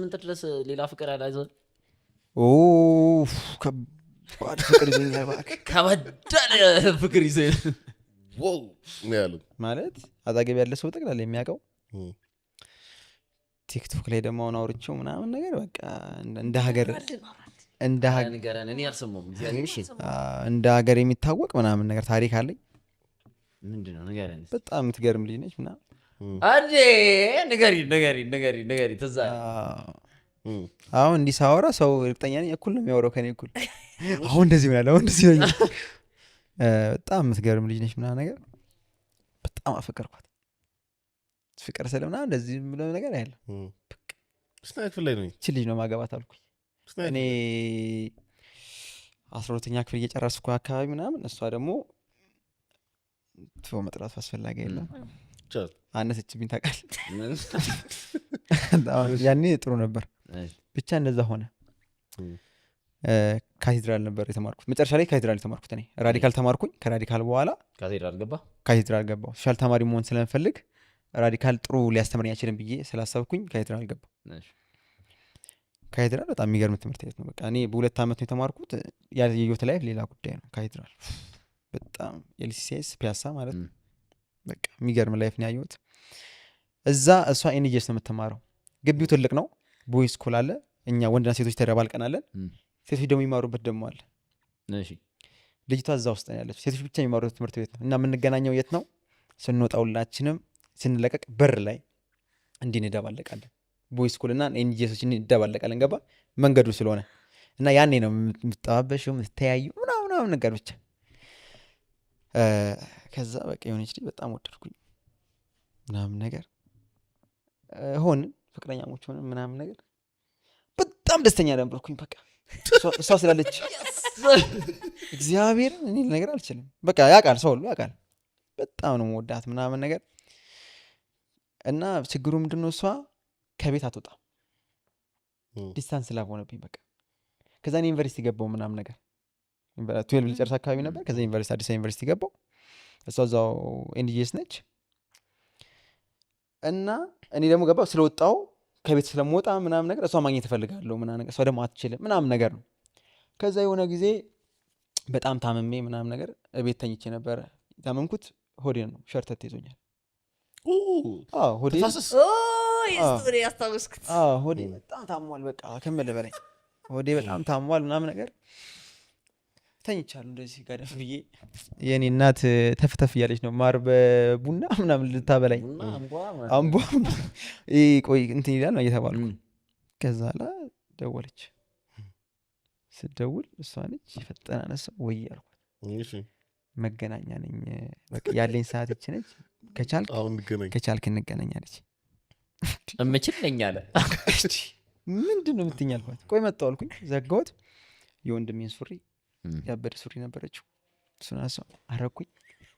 ምን ድረስ ሌላ ፍቅር አላዘ ከባድ ፍቅር ይዞኛል እባክህ ከበዳለ ፍቅር ይዘኝ ዋው ነው ያሉት ማለት አዛገብ ያለ ሰው ጠቅላላ የሚያውቀው ቲክቶክ ላይ ደግሞ አሁን አውርቼው ምናምን ነገር በቃ እንደ ሀገር ንገረን እኔ አልሰማሁም እንደ ሀገር የሚታወቅ ምናምን ነገር ታሪክ አለኝ ምንድነው ንገረን በጣም የምትገርም ልጅ ነች ምናምን አንዴ ንገሪ ተዛ አሁን እንዲህ ሳወራ ሰው እርግጠኛ ነኝ እኩል ነው የሚያወራው ከኔ እኩል አሁን እንደዚህ ይሆናል አሁን እንደዚህ ነው በጣም የምትገርም ልጅ ነች ምናምን ነገር በጣም አፈቀርኳት ፍቅር ስለምና እንደዚህ ብለው ነገር አይደለም ስናይት ፍላይ ነው እቺ ልጅ ነው ማገባት አልኩኝ እኔ 12ኛ ክፍል እየጨረስኩ አካባቢ ምናምን እሷ ደግሞ ትፎ መጥራቱ አስፈላጊ የለም አነሰችብኝ ታውቃለህ ያኔ ጥሩ ነበር ብቻ እንደዛ ሆነ ካቴድራል ነበር የተማርኩት መጨረሻ ላይ ካቴድራል የተማርኩት እኔ ራዲካል ተማርኩኝ ከራዲካል በኋላ ካቴድራል ገባሁ ሶሻል ተማሪ መሆን ስለምፈልግ ራዲካል ጥሩ ሊያስተምረኝ አይችልም ብዬ ስላሰብኩኝ ካቴድራል ገባሁ ካቴድራል በጣም የሚገርም ትምህርት ቤት ነው በቃ እኔ በ2 ዓመት ነው የተማርኩት የህይወት ላይ ሌላ ጉዳይ ነው ካቴድራል በጣም ኤልሲሲኤስ ፒያሳ ማለት ነው በቃ የሚገርም ላይፍ ነው ያየሁት እዛ እሷ ኤንጂኤስ ነው የምትማረው ግቢው ትልቅ ነው ቦይስ ስኩል አለ እኛ ወንድና ሴቶች ተደባልቀናለን ሴቶች ደግሞ የሚማሩበት ደግሞ አለ እሺ ልጅቷ እዛ ውስጥ ነው ያለችው ሴቶች ብቻ የሚማሩበት ትምህርት ቤት ነው እና የምንገናኘው የት ነው ስንወጣውላችንም ስንለቀቅ በር ላይ እንዲህ እንደባለቃለን ቦይስ ስኩል እና ኤንጂኤሶች እንደባለቃለን ገባ መንገዱ ስለሆነ እና ያኔ ነው የምትጠባበሽው የምትተያዩ ምናምን ነገር ብቻ ከዛ በቃ የሆነች ልጅ በጣም ወደድኩኝ ምናምን ነገር ሆን ፍቅረኛሞች ሆነ ምናምን ነገር በጣም ደስተኛ ነበርኩኝ በቃ እሷ ስላለች እግዚአብሔር እኔ ነገር አልችልም በቃ ያውቃል ሰው ሁሉ ያውቃል በጣም ነው የምወዳት ምናምን ነገር እና ችግሩ ምንድነው እሷ ከቤት አትወጣም ዲስታንስ ስላልሆነብኝ በቃ ከዛ እኔ ዩኒቨርሲቲ ገባሁ ምናምን ነገር 12 ልጨርስ አካባቢ ነበር ከዛ ዩኒቨርሲቲ አዲስ ዩኒቨርሲቲ ገባሁ እሷ እዛው ኤንጂኤስ ነች እና እኔ ደግሞ ገባሁ ስለወጣሁ ከቤት ስለምወጣ ምናምን ነገር እሷ ማግኘት እፈልጋለሁ ምናምን ነገር እሷ ደግሞ አትችልም ምናምን ነገር ነው ከዛ የሆነ ጊዜ በጣም ታምሜ ምናምን ነገር ቤት ተኝቼ ነበር ታመምኩት ሆዴ ነው ሸርተት ይዞኛል ሆዴ ስቶሪ ያስታውስኩት ሆዴ በጣም ታሟል በቃ ከምልህ በላይ ሆዴ በጣም ታሟል ምናምን ነገር ተኝቻለሁ እንደዚህ ጋደፍ ብዬ የኔ እናት ተፍተፍ እያለች ነው ማር በቡና ምናምን ልታበላኝ አምቧ ቆይ እንትን ይላል ነው እየተባልኩ ከዛ ላ ደወለች ስደውል እሷ ነች ፈጠና ነሳ ወይ አልኳት መገናኛ ነኝ በቃ ያለኝ ሰዓት እቺ ነች ከቻልክ እንገናኛለች እምችለኝ አለ ምንድነው የምትይኝ አልኳት ቆይ መጣሁ አልኩኝ ዘጋሁት የወንድሜን ሱሪ ያበደ ሱሪ ነበረችው እሱን አረኩኝ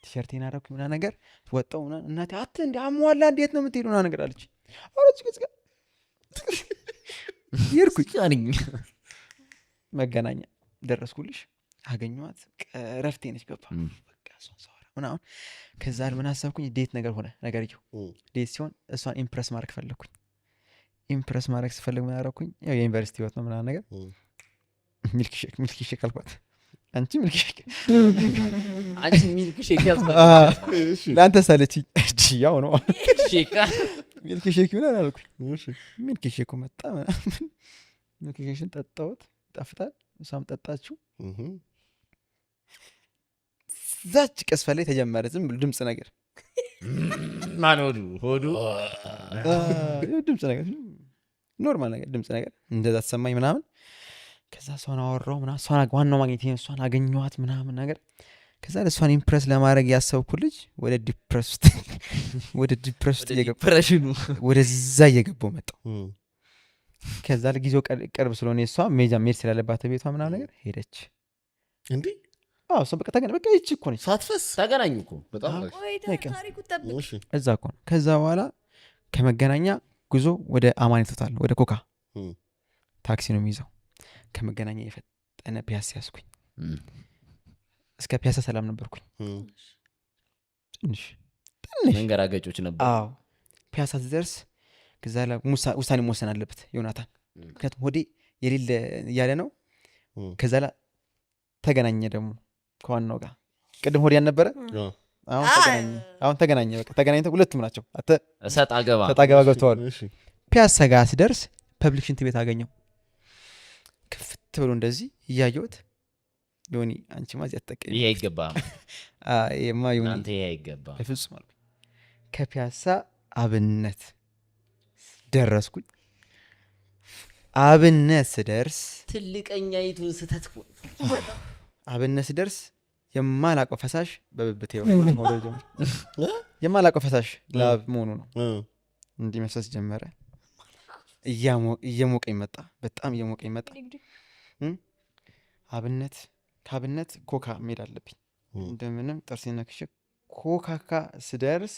ቲሸርቴን አረኩኝ ምናምን ነገር ወጣሁ ምናምን እናቴ አት እንደ አሟላ እንዴት ነው የምትሄዱ ምናምን ነገር አለች አረች ግዝጋ ይርኩኝ መገናኛ ደረስኩልሽ አገኘኋት ረፍቴ ነች ገባ በቃ እሷን ሰዋራ ምናምን ከዛ ምን አሰብኩኝ ዴት ነገር ሆነ ነገርየው ዴት ሲሆን እሷን ኢምፕረስ ማድረግ ፈለግኩኝ ኢምፕረስ ማድረግ ስፈልግ ምን አደረኩኝ ያው የዩኒቨርሲቲ ህይወት ነው ምናምን ነገር ሚልክ ሼክ አልኳት አንቺ ሚልክ ሼክ ያዝባት ለአንተ ሳለችኝ ያው ነው ሼካ ሚልክ ሼክ ይሆናል አልኩኝ ሚልክ ሼኩ መጣ ሚልክ ሼክሽን ጠጣሁት ይጣፍጣል እሷም ጠጣችው ዛች ቀስፈ ላይ ተጀመረ ዝም ብሎ ድምፅ ነገር ማን ሆዱ ድምፅ ነገር ኖርማል ነገር ድምፅ ነገር እንደዛ ተሰማኝ ምናምን ከዛ እሷን አወራሁ ምናምን እሷን ዋናው ማግኘት እሷን አገኘኋት ምናምን ነገር ከዛ እሷን ኢምፕረስ ለማድረግ ያሰብኩ ልጅ ወደ ዲፕረስ ውስጥ ዲፕሬሽኑ ወደዛ እየገባሁ መጣሁ ከዛ ለጊዜው ቅርብ ስለሆነ እሷ ሜድ ስላለባት ቤቷ ምናምን ነገር ሄደች እንዴ እሷ በቃ በቃ ይቺ እኮ ነች ሳትፈስ ተገናኙ እኮ በጣም ታሪኩ ጠብቅ እዛ እኮ ነው ከዛ በኋላ ከመገናኛ ጉዞ ወደ አማኔ ቶታል ወደ ኮካ ታክሲ ነው የሚይዘው ከመገናኛ የፈጠነ ፒያሳ ያስኩኝ እስከ ፒያሳ ሰላም ነበርኩኝ ትንሽ መንገራገጮች ነበር ፒያሳ ትደርስ ከዛ ውሳኔ መወሰን አለበት ዮናታን ምክንያቱም ሆዴ የሌለ እያለ ነው ከዛ ተገናኘ ደግሞ ከዋናው ጋር ቅድም ሆዴ ያልነበረ አሁን ተገናኘ በቃ ተገናኝተው ሁለቱም ናቸው እሰጥ አገባ ገብተዋል ፒያሳ ጋር ስደርስ ፐብሊክ ሽንት ቤት አገኘው ክፍት ብሎ እንደዚህ እያየሁት ዮኒ አንቺ ማዚ አትጠቀኝ ይሄ አይገባም ዮኒ አንተ ይሄ አይገባም በፍጹም አልኩ ከፒያሳ አብነት ደረስኩኝ አብነት ስደርስ ትልቀኛይቱን ስተት አብነት ስደርስ የማላቀው ፈሳሽ በብብቴ የማላቀው ፈሳሽ ላብ መሆኑ ነው እንዲህ መፍሰስ ጀመረ እየሞቀኝ መጣ በጣም እየሞቀኝ መጣ ከአብነት ኮካ መሄድ አለብኝ እንደምንም ጥርሴን ነክሼ ኮካካ ስደርስ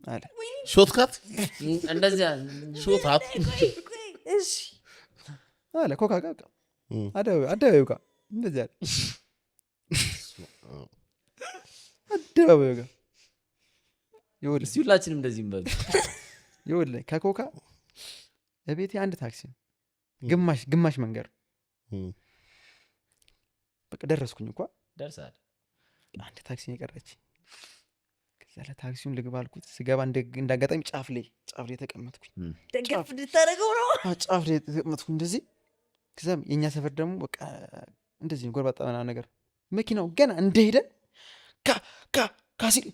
አለ ሾትካት እንደዚያ ሾታት አለ ኮካካ አደባባዩ ጋር እንደዚያ አደባባዩ ጋር እስቲ ሁላችንም እንደዚህ እንበሉ ይኸውልህ ከኮካ እቤቴ አንድ ታክሲ ነው ግማሽ መንገድ በቃ ደረስኩኝ እንኳ ደርሳል አንድ ታክሲ ነው የቀረች ከዛ ለታክሲውን ልግባ አልኩት ስገባ እንዳጋጣሚ ጫፍ ላይ ተቀመጥኩኝ ደገፍ እንድታደርገው ነው ጫፍ ላይ ተቀመጥኩኝ እንደዚህ ከዛም የእኛ ሰፈር ደግሞ በቃ እንደዚህ ጎርባጣ ምናምን ነገር መኪናው ገና እንደሄደ ካሲል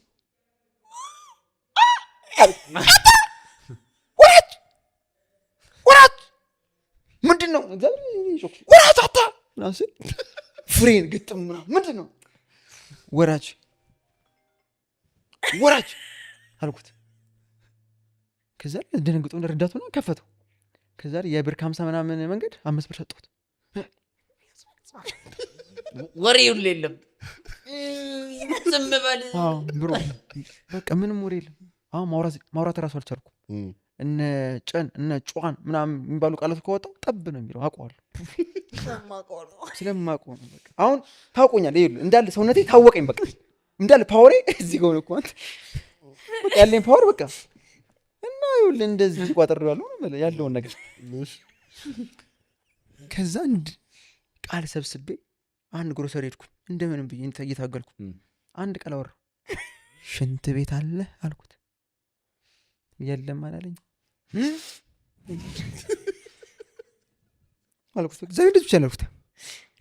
ወራጅ ምንድን ነው ወራጅ አታ ምናምን ስል ፍሬን ግጥም ምናምን ምንድን ነው ወራጅ አልኩት ከዛ ደነግጦ ረዳቱ ነው ከፈተው ከዛ የብር 50 ምናምን መንገድ 5 ብር ሰጠሁት ወሬው የለም ዝም በል ብሮ በቃ ምንም ወሬ የለም አሁን ማውራት እራሱ አልቻልኩም እነ ጯን ምናምን የሚባሉ ቃላት ከወጣው ጠብ ነው የሚለው አውቀዋለሁ ስለማውቀው ነው በቃ አሁን ታውቆኛል ይኸውልህ እንዳለ ሰውነቴ ታወቀኝ በቃ እንዳለ ፓወሬ እዚህ ጋር ነው እኮ አንተ በቃ ያለኝ ፓወር በቃ እና ይኸውልህ እንደዚህ ቋጥሬዋለሁ ያለውን ነገር ከዛ ቃል ሰብስቤ አንድ ግሮሰሪ ሄድኩኝ እንደምንም ብዬ እየታገልኩ አንድ ቃል አወራሁ ሽንት ቤት አለ አልኩት የለም አላለኝ አልኩት እግዚአብሔር እንደዚህ ብቻ አልኩት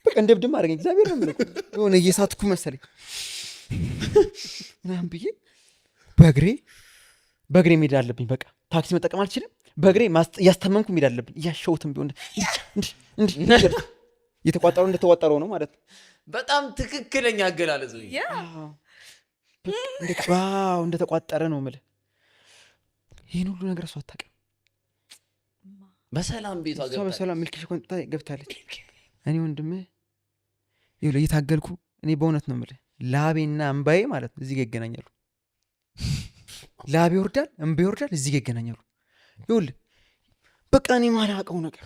በቃ እንደብድም አደረገኝ እግዚአብሔር ነው የምልህ የሆነ እየሳትኩ መሰለኝ ምናምን ብዬ በእግሬ መሄድ አለብኝ በቃ ታክሲ መጠቀም አልችልም በእግሬ እያስታመምኩ መሄድ አለብኝ እያሸውትም ቢሆን እየተቋጠረው እንደተቋጠረው ነው ማለት ነው በጣም ትክክለኛ አገላለጽ እንደተቋጠረ ነው የምልህ ይህን ሁሉ ነገር እሷ አታውቅም በሰላም ቤቷ በሰላም ሚልክሽ ቆንጥታ ገብታለች እኔ ወንድምህ ይኸውልህ እየታገልኩ እኔ በእውነት ነው የምልህ ላቤና እምባዬ ማለት ነው እዚህ ጋር ይገናኛሉ ላቤ ይወርዳል እምባዬ ይወርዳል እዚህ ጋር ይገናኛሉ ይኸውልህ በቃ እኔ ማላውቀው ነገር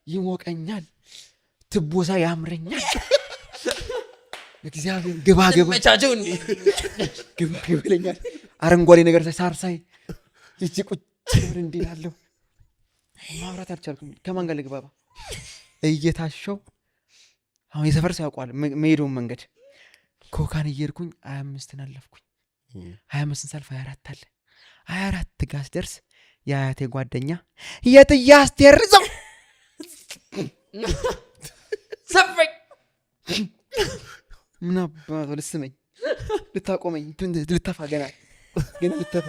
ይሞቀኛል ትቦሳ ያምረኛል እግዚአብሔር ግባ መቻቸው እንዴ ግባ ይለኛል አረንጓዴ ነገር ሳር ሳይ እቺ ቁጭ ብር እንዴ ያለው ማውራት አልቻልኩም ከማን ጋር ልግባባ እየታሸው አሁን የሰፈር ሰው ያውቀዋል መሄዱን መንገድ ኮካን እየሄድኩኝ 25ን አለፍኩኝ 25ን ሳልፍ 24 አለ 24 ጋር ስደርስ የአያቴ ጓደኛ የጥያ አስቴርዘው ሰፈኝ ምን አባቱ ልስመኝ ልታቆመኝ ልተፋ ገና ልተፋ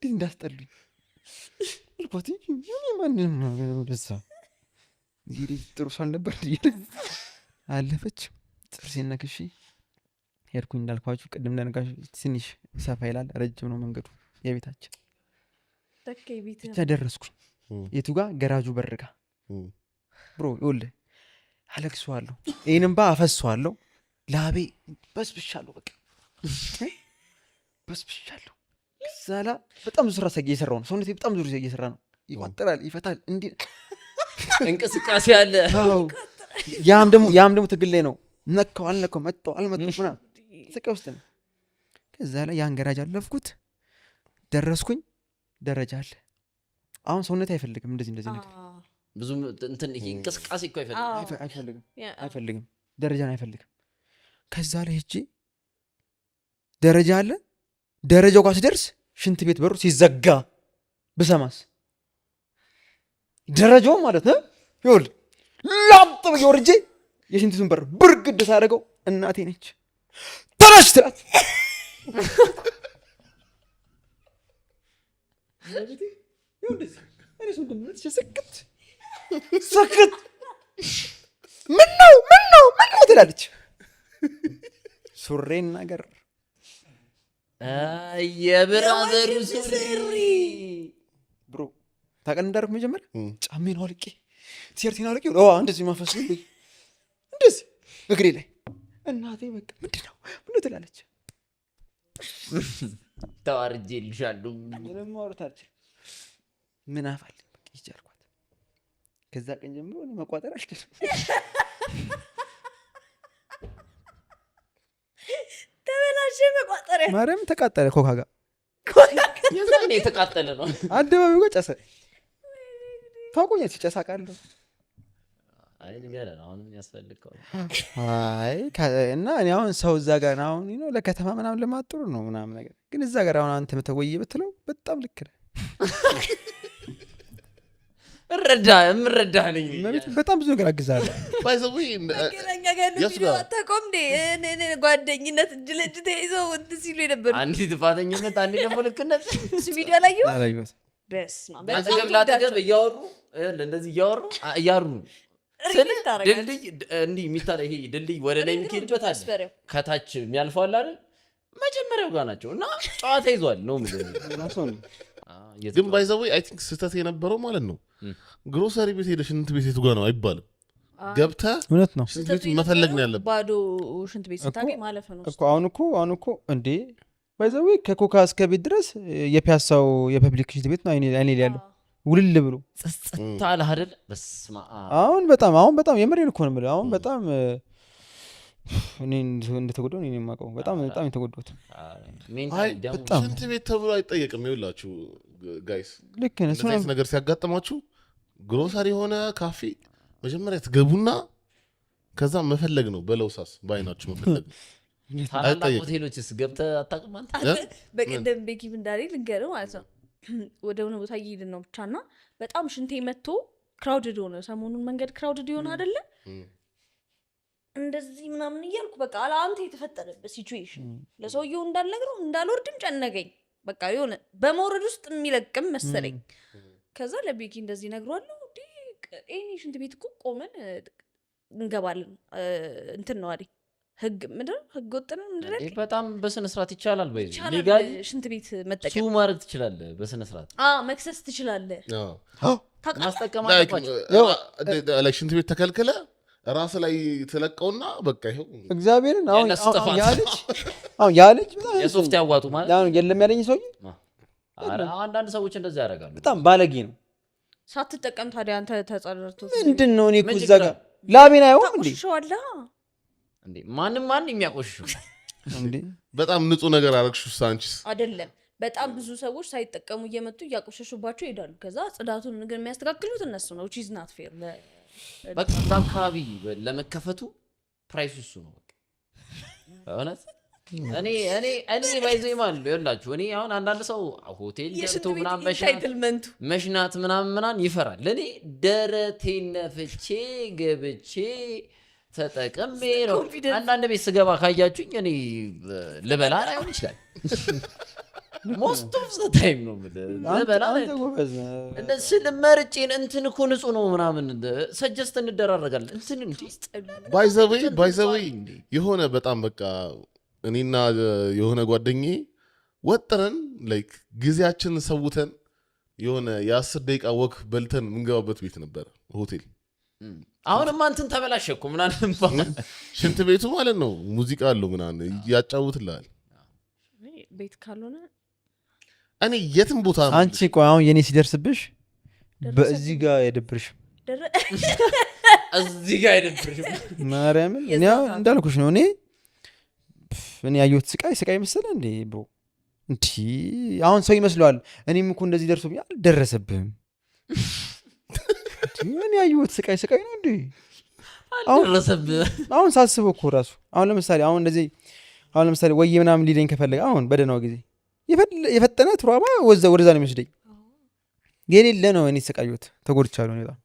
እንዳስጠሉኝ ልኳት ማንም ደሳ ይሄ ጥሩ ሰው አልነበር አለፈች ጥርሴን ነክሼ ሄድኩኝ እንዳልኳችሁ ቅድም እንደነጋችሁ ትንሽ ሰፋ ይላል ረጅም ነው መንገዱ የቤታችን ብቻ ደረስኩኝ የቱ ጋር ገራጁ በርጋ ብሮ ይኸውልህ አለቅሰዋለሁ ይህንም አፈሰዋለሁ ላቤ በስብሻለሁ በቃ በስብሻለሁ ዛላ በጣም ብዙ ስራ እየሰራሁ ነው ሰውነቴ በጣም ብዙ እየሰራ ነው ይቋጥራል ይፈታል እንዲህ እንቅስቃሴ አለ ያም ደግሞ ትግል ላይ ነው ነካው አልነካው መጣው አልመጣው ምናምን ስቃይ ውስጥ ነው ከዛ ላይ ያን ገራጅ አለፍኩት ደረስኩኝ ደረጃ አለ አሁን ሰውነት አይፈልግም እንደዚህ ነገር ብዙ እንትን እንቅስቃሴ እኮ አይፈልግም ደረጃን አይፈልግም ከዛ ላይ ሄጄ ደረጃ አለ ደረጃው ጋር ሲደርስ ሽንት ቤት በሩ ሲዘጋ ብሰማስ ደረጃው ማለት ነው ይወል ላምጥ ወርጄ የሽንቱን በር ብርግድ ሳደርገው እናቴ ነች ተነሽ ትላት ሰክት ምን ነው ትላለች ሱሬን ነገር የብራዘሩ ሱሪ ብሮ ታውቃለህ እንዳደረኩ መጀመሪያ ጫሜን አውልቄ ቲሸርቴን አውልቄ እንደዚህ ማፈስ እንደዚህ እግሬ ላይ እናቴ በቃ ምንድነው ትላለች ተዋርጄልሻለሁ ምንም ማውራት አልችልም ምን አፋል በቃ ይቻልኳት ከዛ ቀን ጀምሮ እኔ መቋጠር አልችልም ተበላሸ መቋጠሪያ ማርያም ተቃጠለ ኮካ ጋር የዛኔ የተቃጠለ ነው አደባባዩ ጋር ጨሰ ታውቆኛል ሲጨሳ ቃለሁ አይ ንገረን አሁን ያስፈልገው አይ እና እኔ አሁን ሰው እዛ ጋር አሁን ለከተማ ምናምን ለማጥሩ ነው ምናምን ነገር ግን እዛ ጋር አሁን አንተ መተወየ ብትለው በጣም ልክ ነህ እምረዳህ ነኝ በጣም ብዙ ነገር አግዛለሁ ባይዘው ገናኛ ጋር ተቆም ጓደኝነት እጅ ለእጅ ተይዘው እንትን ሲሉ የነበሩ አንዲ ጥፋተኝነት አንዲ ደግሞ ልክነት ቪዲዮ ላይ አላየሁት አጠገብ እያወሩ እንደዚህ እያወሩ ድልድይ እንዲህ የሚታለ ይሄ ድልድይ ወደ ላይ የሚሄድበት አለ ከታች የሚያልፈው አለ አይደል መጀመሪያው ጋር ናቸው እና ጨዋታ ይዟል ነው ግን ባይዘው አይ ቲንክ ስህተት የነበረው ማለት ነው ግሮሰሪ ቤት ሄደሽ ሽንት ቤት የቱ ጋር ነው አይባልም ገብተህ እውነት ነው ሽንት ቤት መፈለግ ነው ያለብህ ባዶ ሽንት ቤት ስታገኝ ማለፍ ነው እኮ አሁን እኮ እንዴ ባይዘው ከኮካ እስከ ቤት ድረስ የፒያሳው የፐብሊክ ሽንት ቤት ነው አይኔ ላይ ያለው ውልል ብሎ ጸጥታ አይደል በስማ አሁን በጣም የምሬን እኮ ነው የምልህ አሁን በጣም እኔ እንደተጎዳው እኔ የማውቀው በጣም የተጎዳሁት ሽንት ቤት ተብሎ አይጠየቅም ይኸውላችሁ ጋይስ ልክ ነህ ስለዚህ ነገር ሲያጋጥማችሁ ግሮሰሪ ሆነ ካፌ መጀመሪያ ትገቡና ከዛ መፈለግ ነው በለውሳስ በአይናችሁ መፈለግ ታላላቅ ሆቴሎችስ ገብተህ አታውቅም አንተ በቀደም ቤኪብ እንዳለ ልንገርህ ማለት ነው ወደ ሆነ ቦታ እየሄድን ነው ብቻና በጣም ሽንቴ መጥቶ ክራውድድ ሆነ ሰሞኑን መንገድ ክራውድድ ይሆን አይደለ እንደዚህ ምናምን እያልኩ በቃ አላንተ የተፈጠረበት ሲቹዌሽን ለሰውየው እንዳልነግረው እንዳልወርድም ጨነገኝ በቃ የሆነ በመውረድ ውስጥ የሚለቅም መሰለኝ ከዛ ለቤኪ እንደዚህ ነግሯለሁ እኔ ሽንት ቤት እኮ ቆመን እንገባለን እንትን ነው አይደል ህግ ምንድነው ህግ ወጥነው ምንድነው በጣም በስነ ስርዓት ይቻላል በይ ሊጋል ሽንት ቤት መጠቀም ሱ ማድረግ ትችላለህ በስነ ስርዓት መክሰስ ትችላለህ ማስጠቀም ላይ ሽንት ቤት ተከልክለ ራስ ላይ ተለቀውና በቃ ይሄው እግዚአብሔርን አሁን ያለች የሶፍት ያዋጡ ማለት አሁን የለም ያለኝ ሰው አንዳንድ ሰዎች እንደዛ ያደርጋሉ በጣም ባለጌ ነው ሳትጠቀም ታዲያ አንተ ተጸረርቶ ምንድነው እኔ እኮ እዛ ጋር ላቤን አይሆን እንዴ ማን የሚያቆሽሽው እንዴ በጣም ንጹህ ነገር አረግሽው ሳንቺስ አይደለም በጣም ብዙ ሰዎች ሳይጠቀሙ እየመጡ ያቆሸሹባቸው ይሄዳሉ ከዛ ጽዳቱን ነገር የሚያስተካክሉት እነሱ ነው which is not fair በቃ አካባቢ ለመከፈቱ ፕራይሱ እሱ ነው በቃ እውነት እኔ ባይዘይ ማለት ይላችሁ እኔ አሁን አንዳንድ ሰው ሆቴል ገብቶ ምናምን መሽናት ምናምን ይፈራል ለኔ ደረቴን ነፍቼ ገብቼ ተጠቅሜ ነው አንዳንድ ቤት ስገባ ካያችሁኝ እኔ ልበላ አይሆን ይችላል most of the time ነው ልበላ እንደ ስለመርጬን እንትን እኮ ንጹህ ነው ምናምን ሰጀስት እንደራረጋለን እንትን እንዴ ባይዘዌ የሆነ በጣም በቃ እኔና የሆነ ጓደኛዬ ወጥረን ላይክ ጊዜያችን ሰውተን የሆነ የ10 ደቂቃ ወክ በልተን ምንገባበት ቤት ነበር ሆቴል አሁንማ እንትን ተበላሸኩ ምናምን ሽንት ቤቱ ማለት ነው ሙዚቃ አለው ምናምን ያጫውትልሃል ቤት ካልሆነ እኔ የትም ቦታ አንቺ ቆይ አሁን የኔ ሲደርስብሽ በዚህ ጋር የደብርሽ እዚህ ጋር የደብርሽ ማርያምን እኔ እንዳልኩሽ ነው እኔ እኔ ያየሁት ስቃይ መሰለህ እንዴ ብሮ? እንዲ አሁን ሰው ይመስለዋል። እኔም እኮ እንደዚህ ደርሶብኛል። አልደረሰብህም። እኔ ያየሁት ስቃይ ነው እንዴ? አልደረሰብህ። አሁን ሳስበው እኮ ራሱ አሁን ለምሳሌ ወይ ምናምን ሊለኝ ከፈለገ አሁን በደህናው ጊዜ የፈጠነ ትሯማ ወደዛ ነው የሚወስደኝ። የሌለ ነው እኔ ተሰቃየሁት፣ ተጎድቻለሁ እኔ በጣም